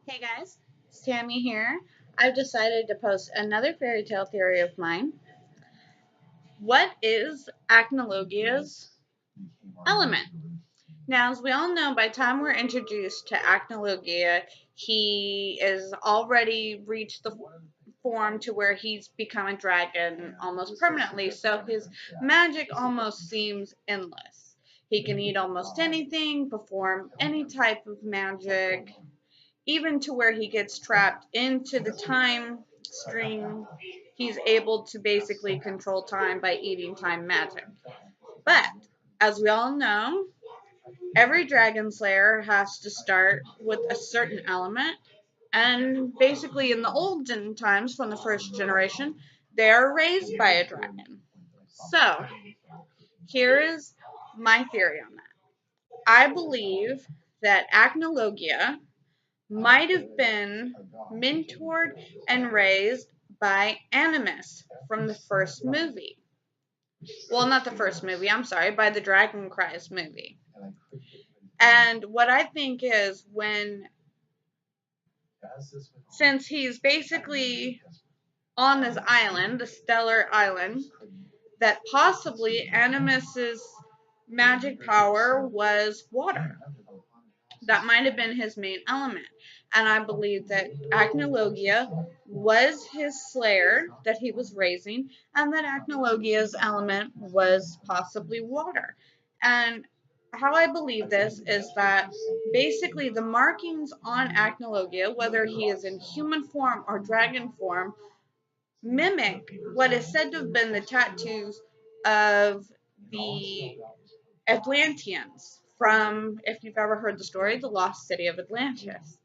Hey guys, it's Tammy here. I've decided to post another fairy tale theory of mine. What is Acnologia's element? Now, as we all know, by the time we're introduced to Acnologia, he is already reached the form to where he's become a dragon almost permanently, so his magic almost seems endless. He can eat almost anything, perform any type of magic, even to where he gets trapped into the time stream. He's able to basically control time by eating time magic. But as we all know, every dragon slayer has to start with a certain element. And basically, in the olden times, from the first generation, they are raised by a dragon. So, here is my theory on that. I believe that Acnologia might have been mentored and raised by Animus from the first movie. Well, not the first movie, I'm sorry, by the Dragon Cries movie. And what I think is since he's basically on this island, the Stellar Island, that possibly Animus's magic power was water. That might have been his main element. And I believe that Acnologia was his slayer that he was raising, and that Acnologia's element was possibly water. And how I believe this is that basically the markings on Acnologia, whether he is in human form or dragon form, mimic what is said to have been the tattoos of the Atlanteans from, if you've ever heard the story, the lost city of Atlantis.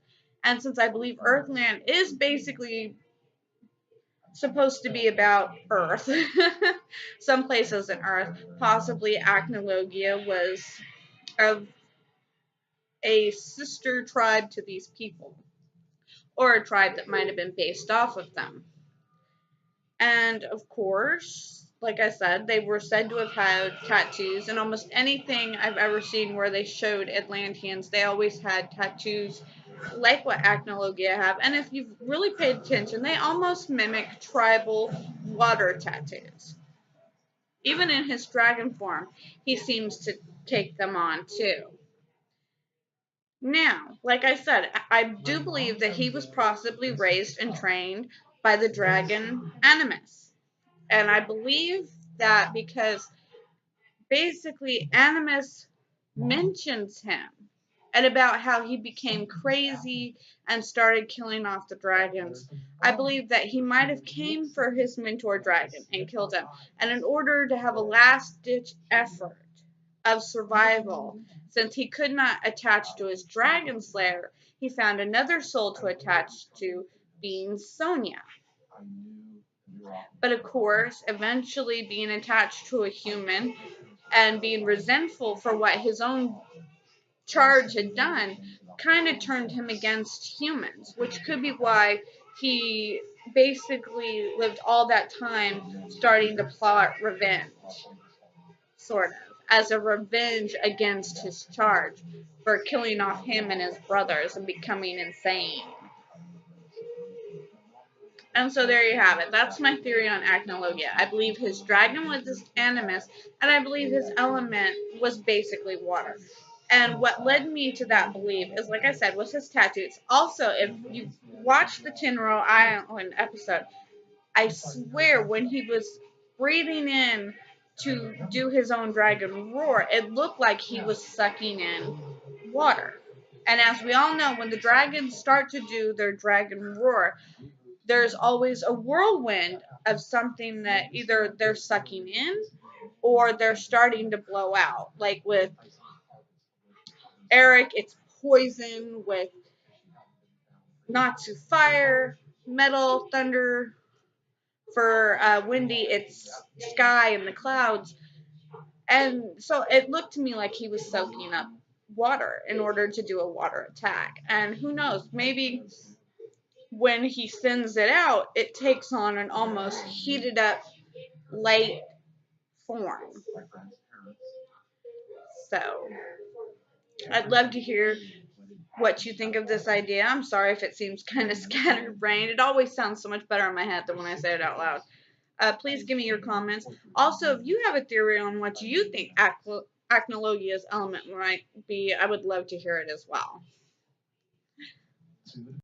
And since I believe Earthland is basically supposed to be about Earth, some places in Earth, possibly Acnologia was of a sister tribe to these people, or a tribe that might have been based off of them. And of course, like I said, they were said to have had tattoos, and almost anything I've ever seen where they showed Atlanteans, they always had tattoos like what Acnologia have. And if you've really paid attention, they almost mimic tribal water tattoos. Even in his dragon form, he seems to take them on too. Now, like I said, I do believe that he was possibly raised and trained by the dragon Animus. And I believe that because basically Animus mentions him and about how he became crazy and started killing off the dragons. I believe that he might have came for his mentor dragon and killed him. And in order to have a last ditch effort of survival, since he could not attach to his dragon slayer, he found another soul to attach to, being Sonia. But of course, eventually being attached to a human and being resentful for what his own charge had done kind of turned him against humans, which could be why he basically lived all that time starting to plot revenge, sort of, as a revenge against his charge for killing off him and his brothers and becoming insane. And so there you have it. That's my theory on Acnologia. I believe his dragon was his animus, and I believe his element was basically water. And what led me to that belief is, like I said, was his tattoos. Also, if you watch the Tinro Island episode, I swear when he was breathing in to do his own dragon roar, it looked like he was sucking in water. And as we all know, when the dragons start to do their dragon roar, there's always a whirlwind of something that either they're sucking in or they're starting to blow out. Like with Eric, it's poison. With Natsu, fire. Metal, thunder. For Windy, it's sky and the clouds. And so it looked to me like he was soaking up water in order to do a water attack. And who knows, maybe when he sends it out, it takes on an almost heated up light form. So I'd love to hear what you think of this idea. I'm sorry if it seems kind of scatterbrained. It always sounds so much better in my head than when I say it out loud. Please give me your comments. Also, if you have a theory on what you think Acnologia's element might be, I would love to hear it as well.